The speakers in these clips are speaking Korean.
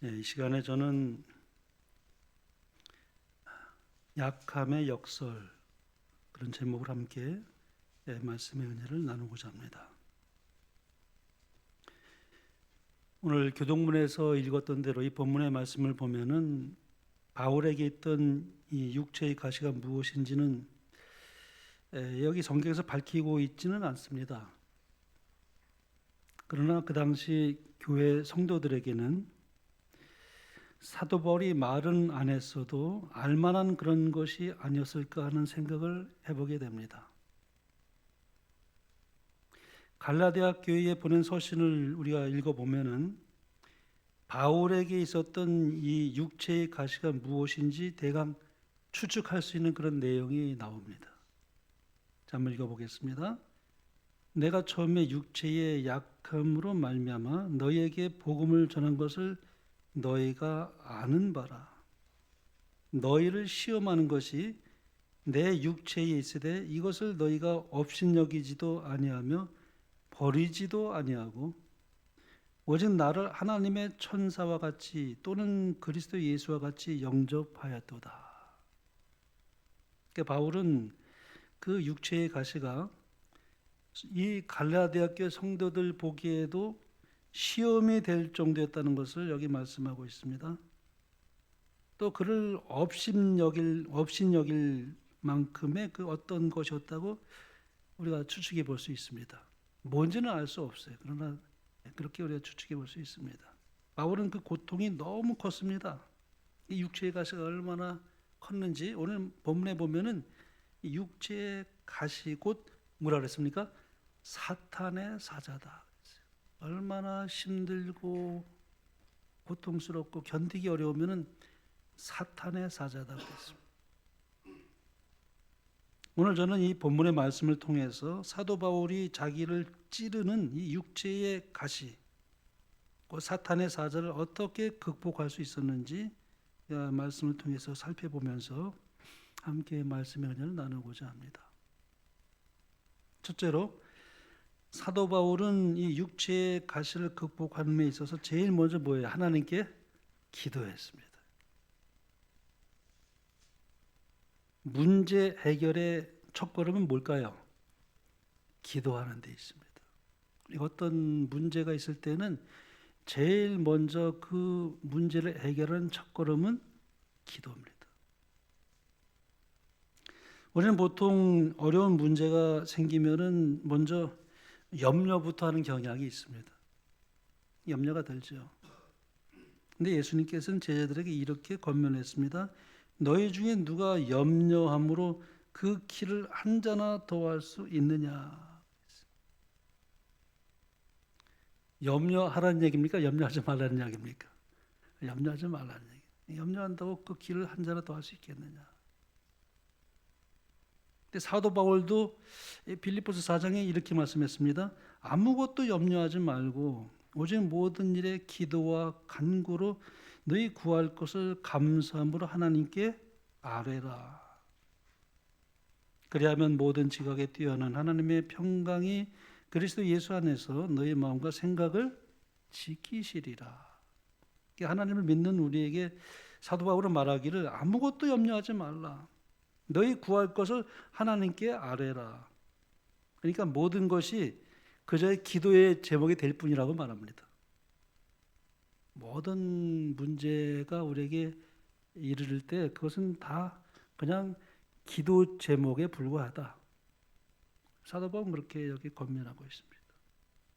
이 시간에 저는 약함의 역설 그런 제목을 함께 말씀의 은혜를 나누고자 합니다. 오늘 교동문에서 읽었던 대로 이 본문의 말씀을 보면은 바울에게 있던 이 육체의 가시가 무엇인지는 여기 성경에서 밝히고 있지는 않습니다. 그러나 그 당시 교회 성도들에게는 사도 바울이 말은 안 했어도 알만한 그런 것이 아니었을까 하는 생각을 해보게 됩니다. 갈라디아 교회에 보낸 서신을 우리가 읽어보면은 바울에게 있었던 이 육체의 가시가 무엇인지 대강 추측할 수 있는 그런 내용이 나옵니다. 자, 한번 읽어보겠습니다. 내가 처음에 육체의 약함으로 말미암아 너희에게 복음을 전한 것을 너희가 아는 바라. 너희를 시험하는 것이 내 육체에 있으되 이것을 너희가 업신여기지도 아니하며 버리지도 아니하고 오직 나를 하나님의 천사와 같이 또는 그리스도 예수와 같이 영접하였도다. 그러니까 바울은 그 육체의 가시가 이 갈라디아 교회 성도들 보기에도 시험이 될 정도였다는 것을 여기 말씀하고 있습니다. 또 그를 업신여길 만큼의 그 어떤 것이었다고 우리가 추측해 볼 수 있습니다. 뭔지는 알 수 없어요. 그러나 그렇게 우리가 추측해 볼 수 있습니다. 바울은 그 고통이 너무 컸습니다. 이 육체의 가시가 얼마나 컸는지 오늘 본문에 보면은 이 육체의 가시 곧 뭐라 그랬습니까? 사탄의 사자다. 얼마나 힘들고 고통스럽고 견디기 어려우면은 사탄의 사자다 그랬습니다. 오늘 저는 이 본문의 말씀을 통해서 사도 바울이 자기를 찌르는 이 육체의 가시, 그 사탄의 사자를 어떻게 극복할 수 있었는지 말씀을 통해서 살펴보면서 함께 말씀의 은혜를 나누고자 합니다. 첫째로 사도 바울은 이 육체의 가시를 극복하는 데 있어서 제일 먼저 뭐예요? 하나님께 기도했습니다. 문제 해결의 첫걸음은 뭘까요? 기도하는 데 있습니다. 어떤 문제가 있을 때는 제일 먼저 그 문제를 해결하는 첫걸음은 기도입니다. 우리는 보통 어려운 문제가 생기면은 먼저 염려부터 하는 경향이 있습니다. 염려가 들죠. 근데 예수님께서는 제자들에게 이렇게 권면했습니다. 너희 중에 누가 염려함으로 그 키를 한 자나 더할 수 있느냐? 염려하라는 얘기입니까? 염려하지 말라는 얘기입니까? 염려하지 말라는 얘기. 염려한다고 그 키를 한 자나 더할 수 있겠느냐? 근데 사도 바울도 빌립보서 4장에 이렇게 말씀했습니다. 아무것도 염려하지 말고 오직 모든 일에 기도와 간구로 너희 구할 것을 감사함으로 하나님께 아뢰라. 그리하면 모든 지각에 뛰어난 하나님의 평강이 그리스도 예수 안에서 너희 마음과 생각을 지키시리라. 하나님을 믿는 우리에게 사도 바울은 말하기를 아무것도 염려하지 말라. 너희 구할 것을 하나님께 아뢰라. 그러니까 모든 것이 그저의 기도의 제목이 될 뿐이라고 말합니다. 모든 문제가 우리에게 이르를 때 그것은 다 그냥 기도 제목에 불과하다. 사도 바울은 그렇게 여기 권면하고 있습니다.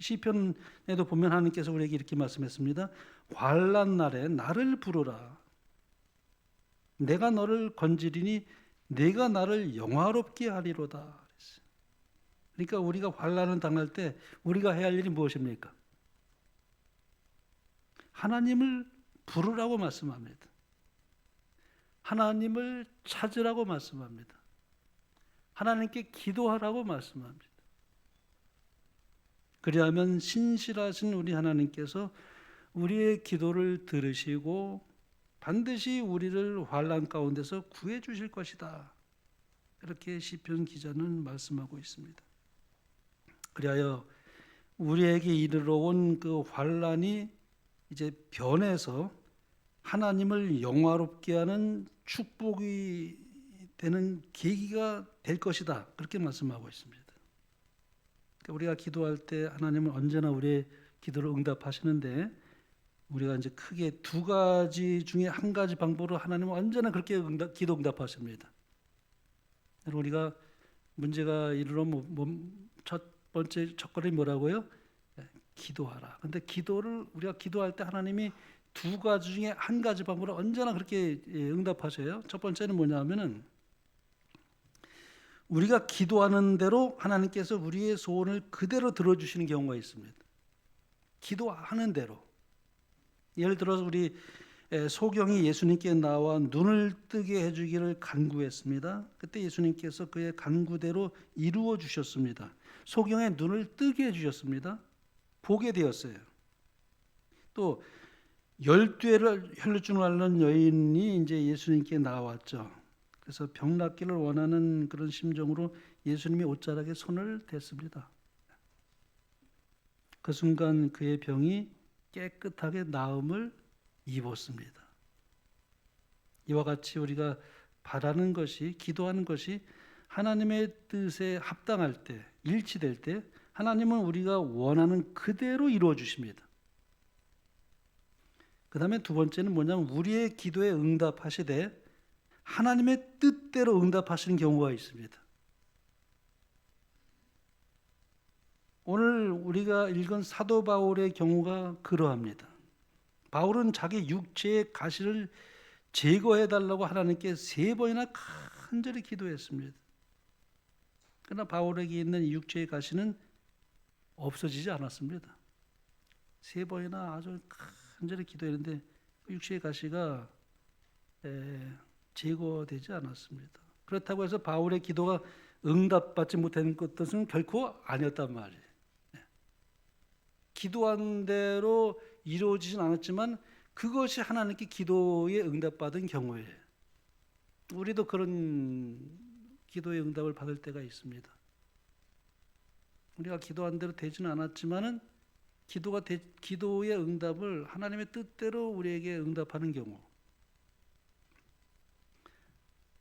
시편에도 보면 하나님께서 우리에게 이렇게 말씀했습니다. 환난 날에 나를 부르라. 내가 너를 건지리니 내가 나를 영화롭게 하리로다. 그러니까 우리가 환난을 당할 때 우리가 해야 할 일이 무엇입니까? 하나님을 부르라고 말씀합니다. 하나님을 찾으라고 말씀합니다. 하나님께 기도하라고 말씀합니다. 그리하면 신실하신 우리 하나님께서 우리의 기도를 들으시고 반드시 우리를 환난 가운데서 구해 주실 것이다. 이렇게 시편 기자는 말씀하고 있습니다. 그리하여 우리에게 이르러 온 그 환난이 이제 변해서 하나님을 영화롭게 하는 축복이 되는 계기가 될 것이다. 그렇게 말씀하고 있습니다. 그러니까 우리가 기도할 때 하나님은 언제나 우리의 기도를 응답하시는데 우리가 이제 크게 두 가지 중에 한 가지 방법으로 하나님은 언제나 그렇게 기도 응답하십니다. 우리가 문제가 이르면 첫 번째 첫걸음이 뭐라고요? 기도하라. 근데 기도를 우리가 기도할 때 하나님이 두 가지 중에 한 가지 방법으로 언제나 그렇게 응답하셔요. 첫 번째는 뭐냐면은 우리가 기도하는 대로 하나님께서 우리의 소원을 그대로 들어주시는 경우가 있습니다. 기도하는 대로. 예를 들어서 우리 소경이 예수님께 나와 눈을 뜨게 해주기를 간구했습니다. 그때 예수님께서 그의 간구대로 이루어 주셨습니다. 소경의 눈을 뜨게 해주셨습니다. 보게 되었어요. 또 12회를 혈루증을 앓는 여인이 이제 예수님께 나왔죠. 그래서 병 낫기를 원하는 그런 심정으로 예수님이 옷자락에 손을 댔습니다. 그 순간 그의 병이 깨끗하게 나음을 입었습니다. 이와 같이 우리가 바라는 것이, 기도하는 것이 하나님의 뜻에 합당할 때, 일치될 때 하나님은 우리가 원하는 그대로 이루어 주십니다. 그 다음에 두 번째는 뭐냐면 우리의 기도에 응답하시되 하나님의 뜻대로 응답하시는 경우가 있습니다. 오늘 우리가 읽은 사도 바울의 경우가 그러합니다. 바울은 자기 육체의 가시를 제거해달라고 하나님께 3번이나 간절히 기도했습니다. 그러나 바울에게 있는 육체의 가시는 없어지지 않았습니다. 3번이나 아주 간절히 기도했는데 육체의 가시가 제거되지 않았습니다. 그렇다고 해서 바울의 기도가 응답받지 못한 것은 결코 아니었단 말이에요. 기도한 대로 이루어지진 않았지만 그것이 하나님께 기도에 응답받은 경우예요. 우리도 그런 기도의 응답을 받을 때가 있습니다. 우리가 기도한 대로 되지는 않았지만은 기도의 응답을 하나님의 뜻대로 우리에게 응답하는 경우,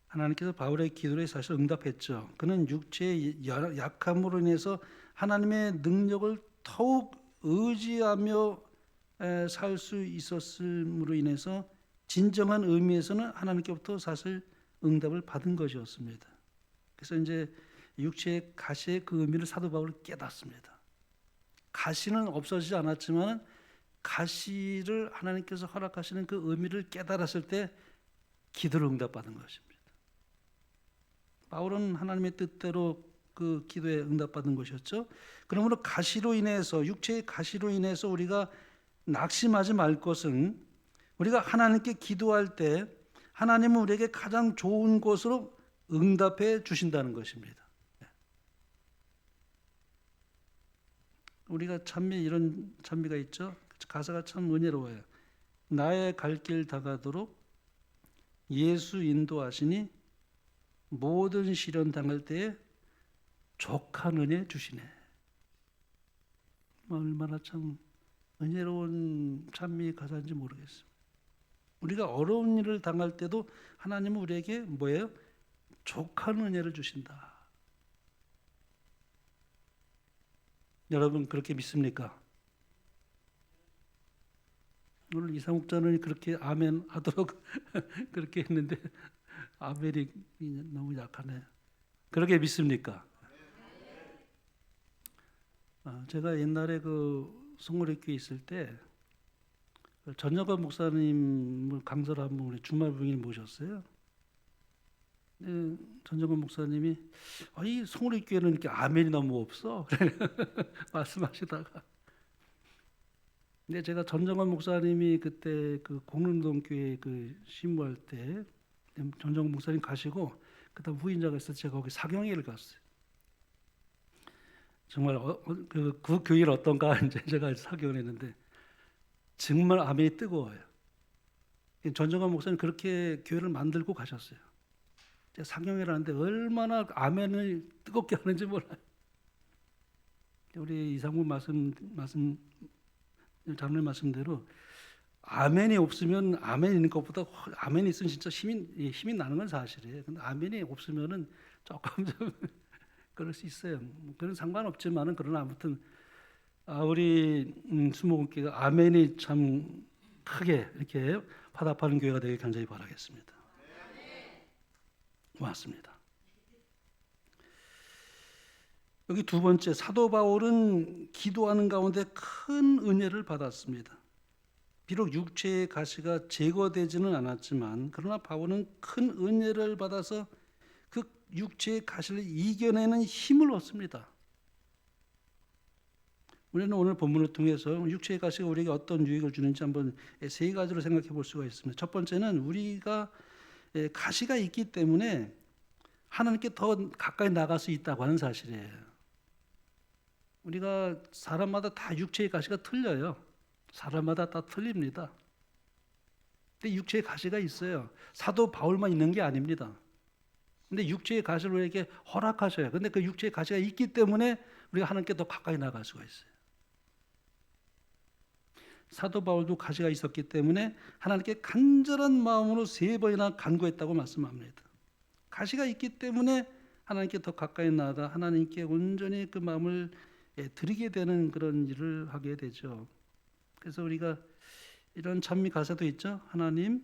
하나님께서 바울의 기도에 사실 응답했죠. 그는 육체의 약함으로 인해서 하나님의 능력을 더욱 의지하며 살 수 있었음으로 인해서 진정한 의미에서는 하나님께부터 사실 응답을 받은 것이었습니다. 그래서 이제 육체의 가시의 그 의미를 사도 바울이 깨닫습니다. 가시는 없어지지 않았지만 가시를 하나님께서 허락하시는 그 의미를 깨달았을 때 기도를 응답받은 것입니다. 바울은 하나님의 뜻대로 그 기도에 응답받은 것이었죠. 그러므로 가시로 인해서, 육체의 가시로 인해서 우리가 낙심하지 말 것은 우리가 하나님께 기도할 때 하나님은 우리에게 가장 좋은 것으로 응답해 주신다는 것입니다. 우리가 찬미, 이런 찬미가 있죠. 가사가 참 은혜로워요. 나의 갈 길 다가도록 예수 인도하시니 모든 시련 당할 때에 족한 은혜 주시네. 얼마나 참 은혜로운 찬미 가사인지 모르겠어요. 우리가 어려운 일을 당할 때도 하나님은 우리에게 뭐예요? 족한 은혜를 주신다. 여러분 그렇게 믿습니까? 오늘 이상욱 자는 그렇게 아멘 하도록 그렇게 했는데 아멘이 너무 약하네. 그렇게 믿습니까? 제가 옛날에 그 송월의교회 있을 때 전영관 목사님을 강사로 한 분 주말 부인을 모셨어요. 전영관 목사님이 이 송월의교회는 이렇게 아멘이 너무 없어 말씀하시다가, 근데 제가 전정관 목사님이 그때 그 공릉동교회 그 신부할 때 전정관 목사님 가시고 그다음 후임자가 있어서 제가 거기 사경회를 갔어요. 정말 그 교회를 어떤가 이제 제가 사경을 했는데 정말 아멘이 뜨거워요. 전정관 목사님 그렇게 교회를 만들고 가셨어요. 제가 사경회를 하는데 얼마나 아멘을 뜨겁게 하는지 몰라요. 우리 이상구 장로님 말씀대로 아멘이 없으면 아멘 있는 것보다 아멘이 있으면 진짜 힘이 나는 건 사실이에요. 근데 아멘이 없으면은 조금 좀 그럴 수 있어요. 그런 상관없지만은 그러나 아무튼 우리 수목원교회가 아멘이 참 크게 이렇게 화답하는 교회가 되길 간절히 바라겠습니다. 고맙습니다. 여기 두 번째, 사도 바울은 기도하는 가운데 큰 은혜를 받았습니다. 비록 육체의 가시가 제거되지는 않았지만 그러나 바울은 큰 은혜를 받아서 그 육체의 가시를 이겨내는 힘을 얻습니다. 우리는 오늘 본문을 통해서 육체의 가시가 우리에게 어떤 유익을 주는지 한번 세 가지로 생각해 볼 수가 있습니다. 첫 번째는 우리가 가시가 있기 때문에 하나님께 더 가까이 나갈 수 있다고 하는 사실이에요. 우리가 사람마다 다 육체의 가시가 틀려요. 사람마다 다 틀립니다. 근데 육체의 가시가 있어요. 사도 바울만 있는 게 아닙니다. 근데 육체의 가시를 우리에게 허락하셔요. 근데 그 육체의 가시가 있기 때문에 우리가 하나님께 더 가까이 나갈 수가 있어요. 사도 바울도 가시가 있었기 때문에 하나님께 간절한 마음으로 3번이나 간구했다고 말씀합니다. 가시가 있기 때문에 하나님께 더 가까이 나아가 하나님께 온전히 그 마음을 드리게 되는 그런 일을 하게 되죠. 그래서 우리가 이런 찬미 가사도 있죠. 하나님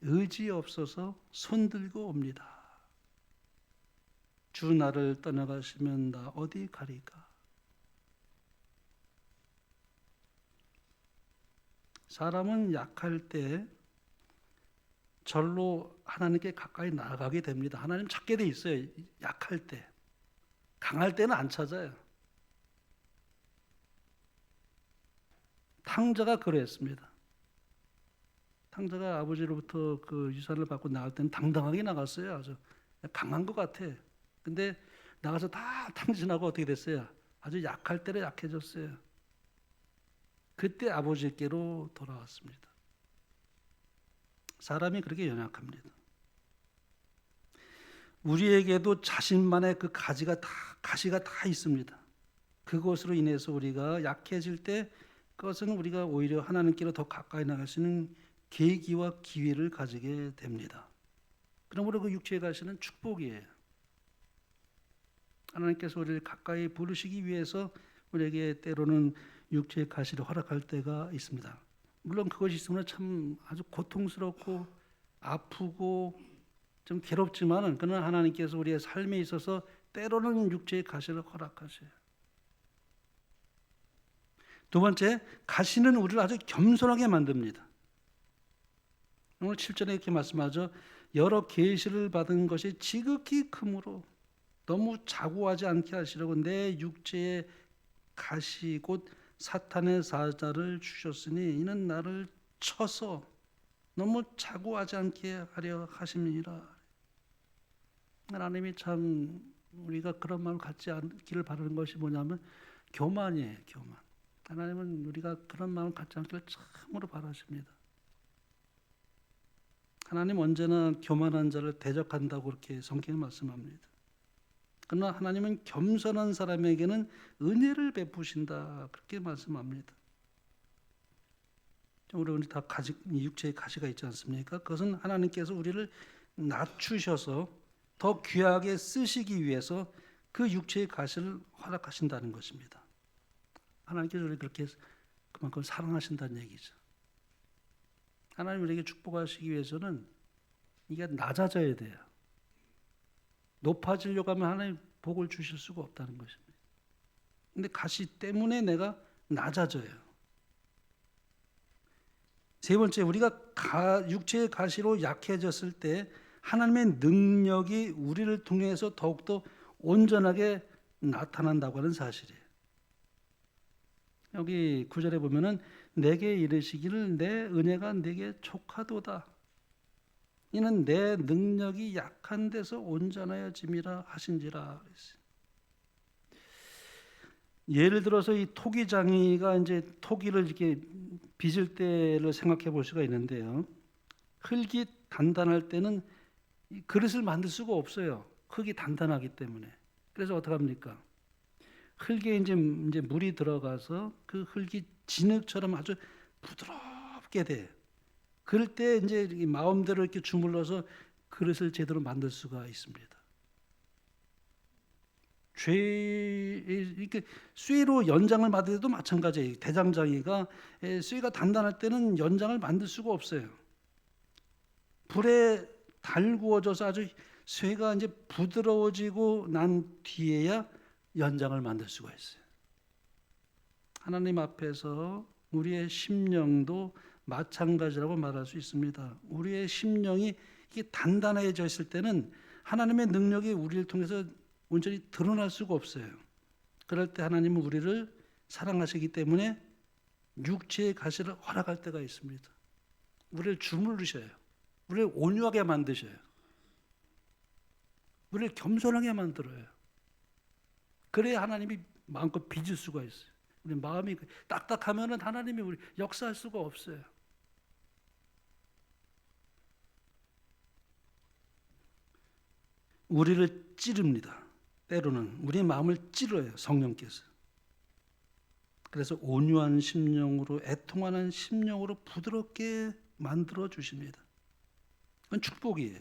의지 없어서 손들고 옵니다. 주 나를 떠나가시면 나 어디 가리까. 사람은 약할 때 절로 하나님께 가까이 나아가게 됩니다. 하나님 찾게 돼 있어요. 약할 때. 강할 때는 안 찾아요. 탕자가 그랬습니다. 탕자가 아버지로부터 그 유산을 받고 나갈 때는 당당하게 나갔어요. 아주 강한 것 같아. 근데 나가서 다 탕진하고 어떻게 됐어요? 아주 약할 때로 약해졌어요. 그때 아버지께로 돌아왔습니다. 사람이 그렇게 연약합니다. 우리에게도 자신만의 그 가시가 다 있습니다. 그것으로 인해서 우리가 약해질 때 그것은 우리가 오히려 하나님께로 더 가까이 나갈 수 있는 계기와 기회를 가지게 됩니다. 그러므로 그 육체의 가시는 축복이에요. 하나님께서 우리를 가까이 부르시기 위해서 우리에게 때로는 육체의 가시를 허락할 때가 있습니다. 물론 그것이 있으면 참 아주 고통스럽고 아프고 좀 괴롭지만은 그러나 하나님께서 우리의 삶에 있어서 때로는 육체의 가시를 허락하셔요. 두 번째, 가시는 우리를 아주 겸손하게 만듭니다. 오늘 7절에 이렇게 말씀하죠. 여러 계시를 받은 것이 지극히 크므로 너무 자고하지 않게 하시려고 내 육체의 가시 곧 사탄의 사자를 주셨으니 이는 나를 쳐서 너무 자고하지 않게 하려 하심이니라. 하나님이 참 우리가 그런 마음을 갖지 않기를 바라는 것이 뭐냐면 교만이에요. 교만. 하나님은 우리가 그런 마음을 갖지 않기를 참으로 바라십니다. 하나님 언제나 교만한 자를 대적한다고 그렇게 성경에 말씀합니다. 그러나 하나님은 겸손한 사람에게는 은혜를 베푸신다 그렇게 말씀합니다. 우리 다 육체의 가시가 있지 않습니까? 그것은 하나님께서 우리를 낮추셔서 더 귀하게 쓰시기 위해서 그 육체의 가시를 허락하신다는 것입니다. 하나님께서 우리를 그렇게 그만큼 사랑하신다는 얘기죠. 하나님 우리에게 축복하시기 위해서는 이게 낮아져야 돼요. 높아지려고 하면 하나님 복을 주실 수가 없다는 것입니다. 근데 가시 때문에 내가 낮아져요. 세 번째, 우리가 육체의 가시로 약해졌을 때 하나님의 능력이 우리를 통해서 더욱더 온전하게 나타난다고 하는 사실이에요. 여기 9절에 보면은 내게 이르시기를 내 은혜가 내게 족하도다. 이는 내 능력이 약한 데서 온전하여짐이라 하신지라. 예를 들어서 이 토기장이가 이제 토기를 이렇게 빚을 때를 생각해 볼 수가 있는데요. 흙이 단단할 때는 이 그릇을 만들 수가 없어요. 흙이 단단하기 때문에. 그래서 어떻게 합니까? 흙에 이제 물이 들어가서 그 흙이 진흙처럼 아주 부드럽게 받게 돼. 그럴 때 이제 마음대로 이렇게 주물러서 그릇을 제대로 만들 수가 있습니다. 이렇게 쇠로 연장을 만들 때도 마찬가지예요. 대장장이가 쇠가 단단할 때는 연장을 만들 수가 없어요. 불에 달구어져서 아주 쇠가 이제 부드러워지고 난 뒤에야 연장을 만들 수가 있어요. 하나님 앞에서 우리의 심령도 마찬가지라고 말할 수 있습니다. 우리의 심령이 이게 단단해져 있을 때는 하나님의 능력이 우리를 통해서 온전히 드러날 수가 없어요. 그럴 때 하나님은 우리를 사랑하시기 때문에 육체의 가시를 허락할 때가 있습니다. 우리를 주물르셔요. 우리를 온유하게 만드셔요. 우리를 겸손하게 만들어요. 그래야 하나님이 마음껏 빚을 수가 있어요. 우리 마음이 딱딱하면은 하나님이 우리 역사할 수가 없어요. 우리를 찌릅니다. 때로는 우리의 마음을 찌르어요. 성령께서. 그래서 온유한 심령으로, 애통하는 심령으로 부드럽게 만들어 주십니다. 그건 축복이에요.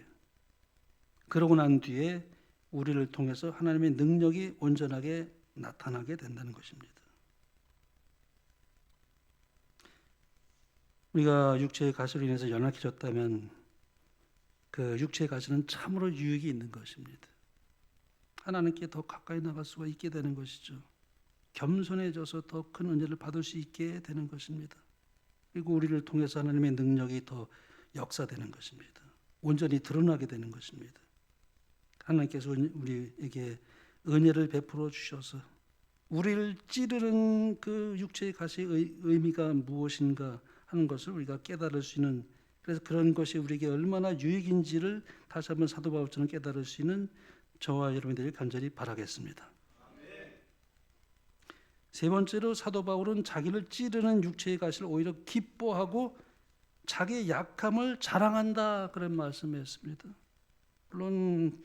그러고 난 뒤에 우리를 통해서 하나님의 능력이 온전하게 나타나게 된다는 것입니다. 우리가 육체의 가시로 인해서 연약해졌다면 그 육체의 가시는 참으로 유익이 있는 것입니다. 하나님께 더 가까이 나갈 수가 있게 되는 것이죠. 겸손해져서 더 큰 은혜를 받을 수 있게 되는 것입니다. 그리고 우리를 통해서 하나님의 능력이 더 역사되는 것입니다. 온전히 드러나게 되는 것입니다. 하나님께서 우리에게 은혜를 베풀어 주셔서 우리를 찌르는 그 육체의 가시의 의미가 무엇인가 하는 것을 우리가 깨달을 수 있는, 그래서 그런 것이 우리에게 얼마나 유익인지를 다시 한번 사도 바울처럼 깨달을 수 있는 저와 여러분들이 간절히 바라겠습니다. 세 번째로 사도 바울은 자기를 찌르는 육체의 가시를 오히려 기뻐하고 자기의 약함을 자랑한다 그런 말씀했습니다. 물론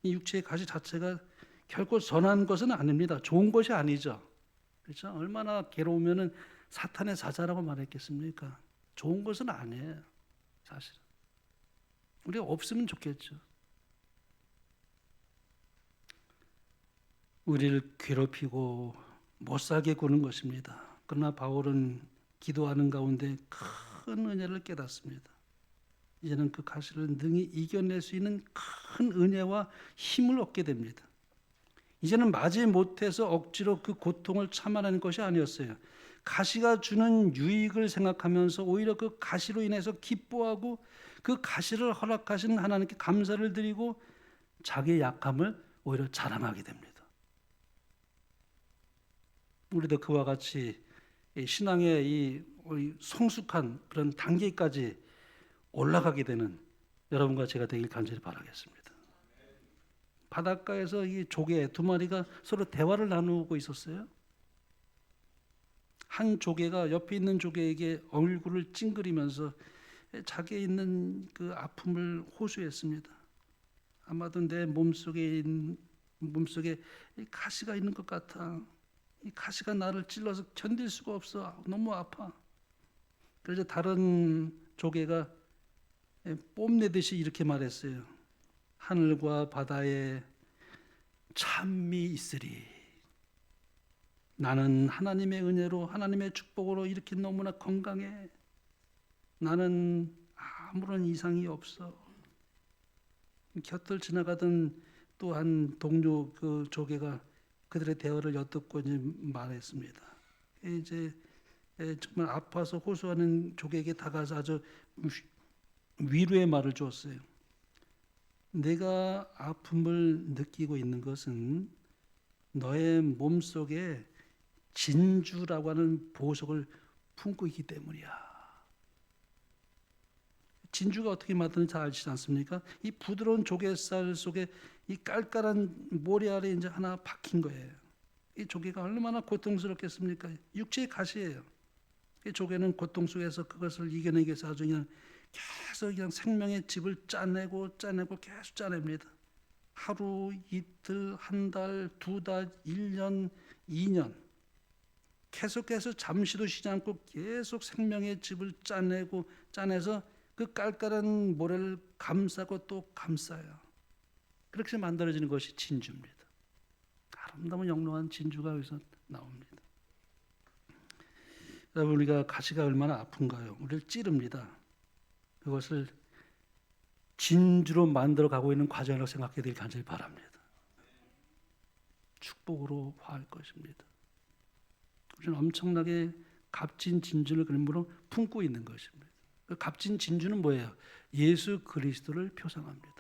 이 육체의 가시 자체가 결코 선한 것은 아닙니다. 좋은 것이 아니죠. 그렇죠? 얼마나 괴로우면은 사탄의 사자라고 말했겠습니까? 좋은 것은 아니에요. 사실 우리가 없으면 좋겠죠. 우리를 괴롭히고 못살게 구는 것입니다. 그러나 바울은 기도하는 가운데 큰 은혜를 깨닫습니다. 이제는 그 가시를 능히 이겨낼 수 있는 큰 은혜와 힘을 얻게 됩니다. 이제는 맞이 못해서 억지로 그 고통을 참아내는 것이 아니었어요. 가시가 주는 유익을 생각하면서 오히려 그 가시로 인해서 기뻐하고 그 가시를 허락하신 하나님께 감사를 드리고 자기의 약함을 오히려 자랑하게 됩니다. 우리도 그와 같이 신앙의 이 성숙한 그런 단계까지 올라가게 되는 여러분과 제가 되길 간절히 바라겠습니다. 바닷가에서 이 조개 두 마리가 서로 대화를 나누고 있었어요. 한 조개가 옆에 있는 조개에게 얼굴을 찡그리면서 자기의 있는 그 아픔을 호소했습니다. 아마도 내 몸속에 가시가 있는 것 같아. 이 가시가 나를 찔러서 견딜 수가 없어. 너무 아파. 그래서 다른 조개가 뽐내듯이 이렇게 말했어요. 하늘과 바다에 찬미 있으리. 나는 하나님의 은혜로, 하나님의 축복으로 이렇게 너무나 건강해. 나는 아무런 이상이 없어. 곁을 지나가던 또 한 동료 그 조개가 그들의 대화를 엿듣고 이제 말했습니다. 이제 정말 아파서 호소하는 조개에게 다가서 아주 위로의 말을 주었어요. 내가 아픔을 느끼고 있는 것은 너의 몸속에 진주라고 하는 보석을 품고 있기 때문이야. 진주가 어떻게 만드는지 잘 아시지 않습니까? 이 부드러운 조개살 속에 이 깔깔한 모래 아래 이제 하나 박힌 거예요. 이 조개가 얼마나 고통스럽겠습니까? 육체의 가시예요. 이 조개는 고통 속에서 그것을 이겨내기 위해서 아주 그냥 계속 그냥 생명의 즙을 짜내고 계속 짜냅니다. 하루, 이틀, 한 달, 두 달, 1년, 2년 계속해서 잠시도 쉬지 않고 계속 생명의 즙을 짜내서 그 깔깔한 모래를 감싸고 또 감싸요. 그렇게 만들어지는 것이 진주입니다. 아름다운 영롱한 진주가 여기서 나옵니다. 여러분, 우리가 가시가 얼마나 아픈가요? 우리를 찌릅니다. 그것을 진주로 만들어 가고 있는 과정이라고 생각해 되길 간절히 바랍니다. 축복으로 화할 것입니다. 우리는 엄청나게 값진 진주를 그림으로 품고 있는 것입니다. 그 값진 진주는 뭐예요? 예수 그리스도를 표상합니다.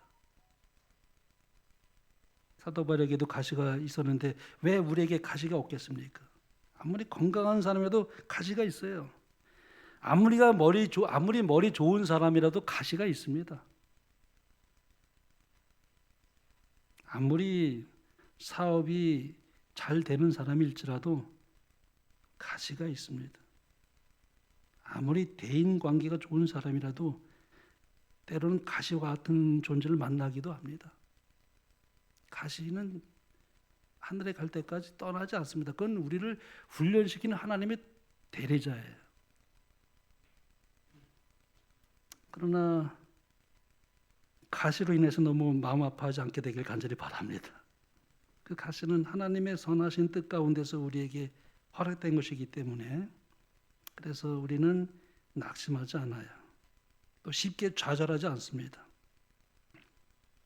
사도 바울에게도 가시가 있었는데 왜 우리에게 가시가 없겠습니까? 아무리 건강한 사람이라도 가시가 있어요. 아무리 머리 좋은 사람이라도 가시가 있습니다. 아무리 사업이 잘 되는 사람일지라도 가시가 있습니다. 아무리 대인 관계가 좋은 사람이라도 때로는 가시와 같은 존재를 만나기도 합니다. 가시는 하늘에 갈 때까지 떠나지 않습니다. 그건 우리를 훈련시키는 하나님의 대리자예요. 그러나 가시로 인해서 너무 마음 아파하지 않게 되길 간절히 바랍니다. 그 가시는 하나님의 선하신 뜻 가운데서 우리에게 허락된 것이기 때문에 그래서 우리는 낙심하지 않아요. 또 쉽게 좌절하지 않습니다.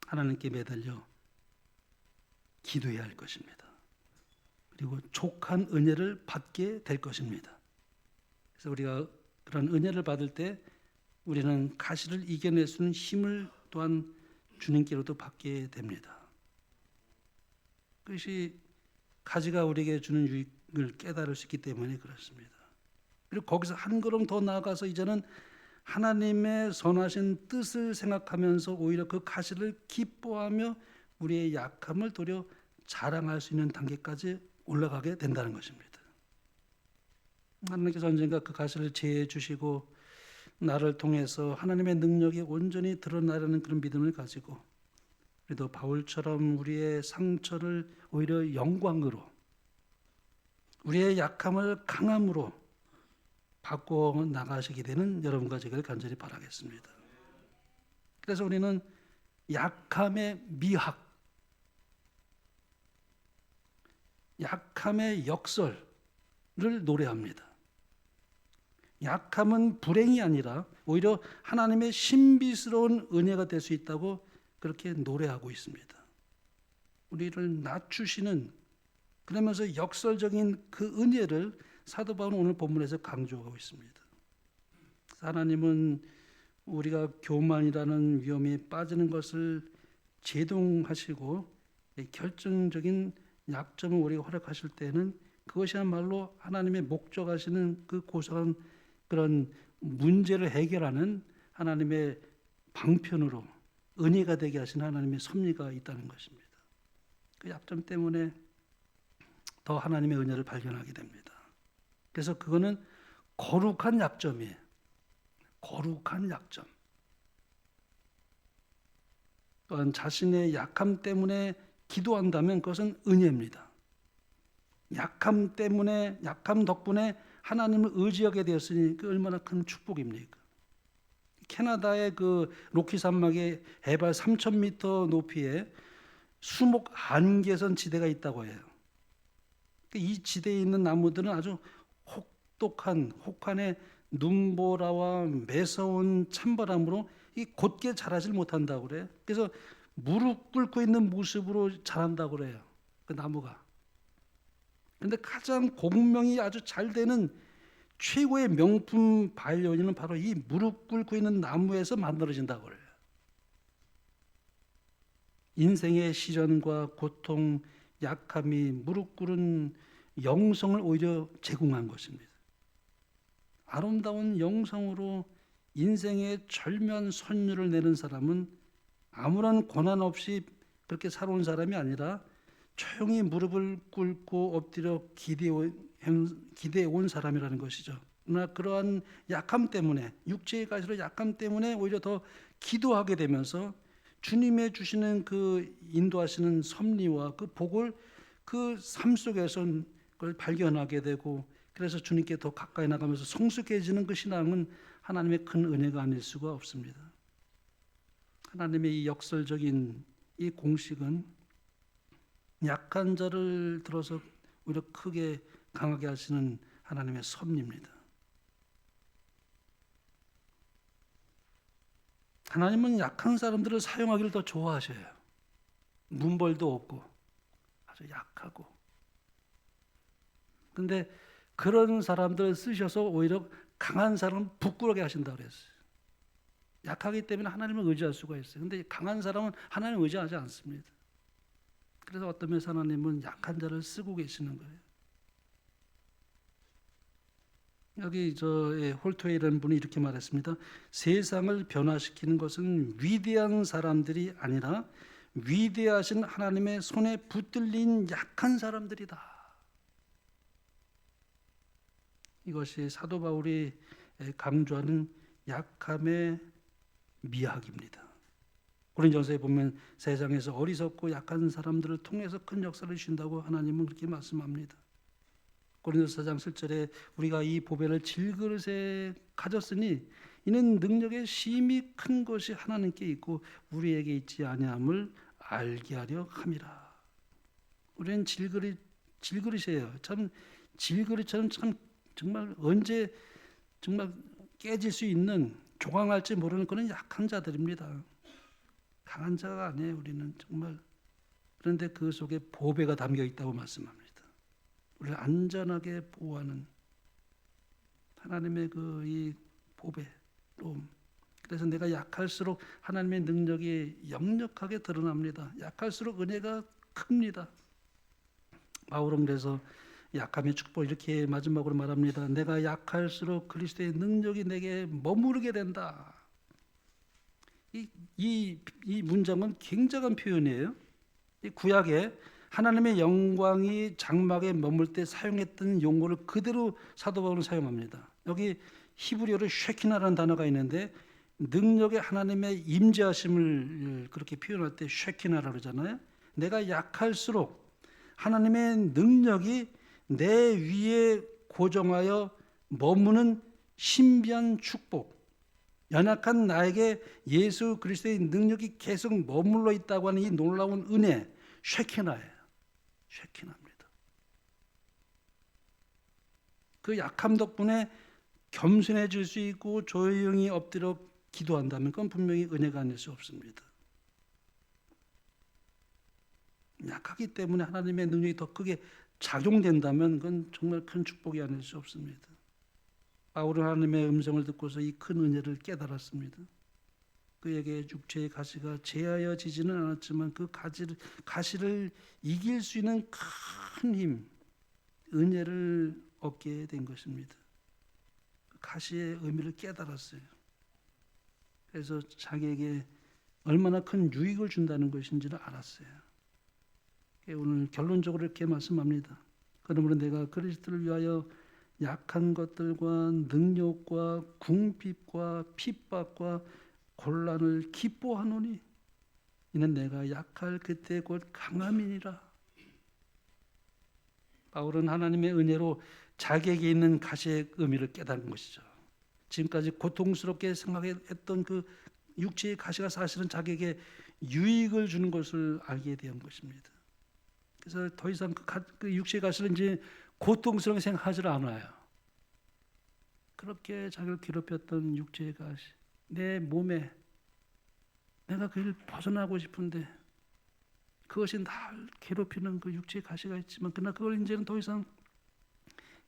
하나님께 매달려 기도해야 할 것입니다. 그리고 족한 은혜를 받게 될 것입니다. 그래서 우리가 그런 은혜를 받을 때 우리는 가시를 이겨낼 수 있는 힘을 또한 주님께로도 받게 됩니다. 그것이 가시가 우리에게 주는 유익을 깨달을 수 있기 때문에 그렇습니다. 그리고 거기서 한 걸음 더 나아가서 이제는 하나님의 선하신 뜻을 생각하면서 오히려 그 가시를 기뻐하며 우리의 약함을 도려 자랑할 수 있는 단계까지 올라가게 된다는 것입니다. 하나님께서 언젠가 그 가시를 제해 주시고 나를 통해서 하나님의 능력이 온전히 드러나려는 그런 믿음을 가지고 우리도 바울처럼 우리의 상처를 오히려 영광으로 우리의 약함을 강함으로 바꿔 나가시게 되는 여러분과 제가 간절히 바라겠습니다. 그래서 우리는 약함의 미학, 약함의 역설을 노래합니다. 약함은 불행이 아니라 오히려 하나님의 신비스러운 은혜가 될 수 있다고 그렇게 노래하고 있습니다. 우리를 낮추시는 그러면서 역설적인 그 은혜를 사도 바울은 오늘 본문에서 강조하고 있습니다. 하나님은 우리가 교만이라는 위험에 빠지는 것을 제동하시고 결정적인 약점을 우리가 허락하실 때는 그것이야말로 하나님의 목적하시는 그 고상한 그런 문제를 해결하는 하나님의 방편으로 은혜가 되게 하신 하나님의 섭리가 있다는 것입니다. 그 약점 때문에 더 하나님의 은혜를 발견하게 됩니다. 그래서 그거는 거룩한 약점이에요. 거룩한 약점. 또한 자신의 약함 때문에 기도한다면 그것은 은혜입니다. 약함 덕분에 하나님을 의지하게 되었으니 그 얼마나 큰 축복입니까? 캐나다의 그 로키 산막의 해발 3,000m 높이에 수목 안개선 지대가 있다고 해요. 이 지대에 있는 나무들은 아주 혹한의 눈보라와 매서운 찬바람으로 곧게 자라질 못한다고 그래요. 그래서 무릎 꿇고 있는 모습으로 자란다고 그래요. 그 나무가. 그런데 가장 공명이 아주 잘 되는 최고의 명품 바이올린은 바로 이 무릎 꿇고 있는 나무에서 만들어진다고 그래요. 인생의 시련과 고통, 약함이 무릎 꿇은 영성을 오히려 제공한 것입니다. 아름다운 영성으로 인생의 절면선율을 내는 사람은 아무런 고난 없이 그렇게 살아온 사람이 아니라 조용히 무릎을 꿇고 엎드려 기대해 온 사람이라는 것이죠. 그러나 그러한 약함 때문에 육체의 가시로 약함 때문에 오히려 더 기도하게 되면서 주님의 주시는 그 인도하시는 섭리와 그 복을 그 삶 속에서 그걸 발견하게 되고 그래서 주님께 더 가까이 나가면서 성숙해지는 그 신앙은 하나님의 큰 은혜가 아닐 수가 없습니다. 하나님의 이 역설적인 이 공식은 약한 자를 들어서 오히려 크게 강하게 하시는 하나님의 섭리입니다. 하나님은 약한 사람들을 사용하기를 더 좋아하셔요. 문벌도 없고 아주 약하고. 근데 그런 사람들을 쓰셔서 오히려 강한 사람을 부끄러게 하신다고 그랬어요. 약하기 때문에 하나님을 의지할 수가 있어요. 근데 강한 사람은 하나님을 의지하지 않습니다. 그래서 어떤 면에서 하나님은 약한 자를 쓰고 계시는 거예요. 여기 홀토이라는 분이 이렇게 말했습니다. 세상을 변화시키는 것은 위대한 사람들이 아니라 위대하신 하나님의 손에 붙들린 약한 사람들이다. 이것이 사도 바울이 강조하는 약함의 미학입니다. 고린도전서에 보면 세상에서 어리석고 약한 사람들을 통해서 큰 역사를 주신다고 하나님은 그렇게 말씀합니다. 고린도서 4장 7절에 우리가 이 보배를 질그릇에 가졌으니 이는 능력의 심히 큰 것이 하나님께 있고 우리에게 있지 아니함을 알게 하려 함이라. 우리는 질그릇이에요. 참 질그릇처럼 참 정말 언제 정말 깨질 수 있는 조각날지 모르는 그런 약한 자들입니다. 강한 자가 아니에요. 우리는 정말. 그런데 그 속에 보배가 담겨 있다고 말씀합니다. 우리를 안전하게 보호하는 하나님의 이 보배로움. 그래서 내가 약할수록 하나님의 능력이 역력하게 드러납니다. 약할수록 은혜가 큽니다. 바울은 그래서 약함의 축복 이렇게 마지막으로 말합니다. 내가 약할수록 그리스도의 능력이 내게 머무르게 된다. 이 문장은 굉장한 표현이에요. 이 구약에 하나님의 영광이 장막에 머물 때 사용했던 용어를 그대로 사도 바울은 사용합니다. 여기 히브리어로 쉐키나라는 단어가 있는데 능력의 하나님의 임재하심을 그렇게 표현할 때 쉐키나라고 그러잖아요. 내가 약할수록 하나님의 능력이 내 위에 고정하여 머무는 신비한 축복, 연약한 나에게 예수 그리스도의 능력이 계속 머물러 있다고 하는 이 놀라운 은혜, 쉐키나예요. 쉐키나입니다. 그 약함 덕분에 겸손해질 수 있고 조용히 엎드려 기도한다면 그건 분명히 은혜가 아닐 수 없습니다. 약하기 때문에 하나님의 능력이 더 크게 작용된다면 그건 정말 큰 축복이 아닐 수 없습니다. 바울은 하나님의 음성을 듣고서 이 큰 은혜를 깨달았습니다. 그에게 육체의 가시가 제하여지지는 않았지만 그 가시를 이길 수 있는 큰 힘, 은혜를 얻게 된 것입니다. 가시의 의미를 깨달았어요. 그래서 자기에게 얼마나 큰 유익을 준다는 것인지를 알았어요. 오늘 결론적으로 이렇게 말씀합니다. 그러므로 내가 그리스도를 위하여 약한 것들과 능력과 궁핍과 핍박과 곤란을 기뻐하노니 이는 내가 약할 그때 곧 강함이니라. 바울은 하나님의 은혜로 자기에게 있는 가시의 의미를 깨달은 것이죠. 지금까지 고통스럽게 생각했던 그 육체의 가시가 사실은 자기에게 유익을 주는 것을 알게 된 것입니다. 그래서 더 이상 그 육체의 가시를 이제 고통스럽게 생각하지 않아요. 그렇게 자기를 괴롭혔던 육체의 가시, 내 몸에 내가 그걸 벗어나고 싶은데 그것이 날 괴롭히는 그 육체의 가시가 있지만 그러나 그걸 이제는 더 이상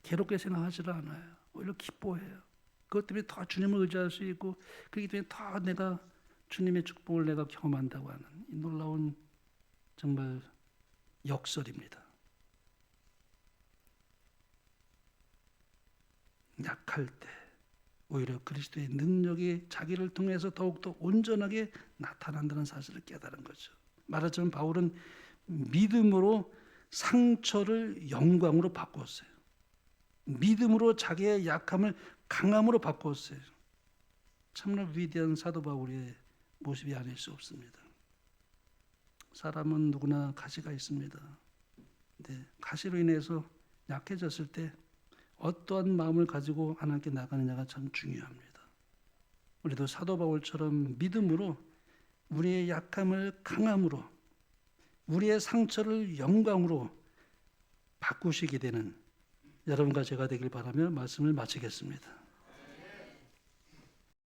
괴롭게 생각하지 않아요. 오히려 기뻐해요. 그것 때문에 더 주님을 의지할 수 있고 그렇기 때문에 더 내가 주님의 축복을 내가 경험한다고 하는 이 놀라운 정말 역설입니다. 약할 때 오히려 그리스도의 능력이 자기를 통해서 더욱더 온전하게 나타난다는 사실을 깨달은 거죠. 말하자면 바울은 믿음으로 상처를 영광으로 바꿨어요. 믿음으로 자기의 약함을 강함으로 바꿨어요. 참으로 위대한 사도 바울의 모습이 아닐 수 없습니다. 사람은 누구나 가시가 있습니다. 근데 가시로 인해서 약해졌을 때 어떠한 마음을 가지고 하나님께 나가느냐가 참 중요합니다. 우리도 사도 바울처럼 믿음으로 우리의 약함을 강함으로, 우리의 상처를 영광으로 바꾸시게 되는 여러분과 제가 되길 바라며 말씀을 마치겠습니다.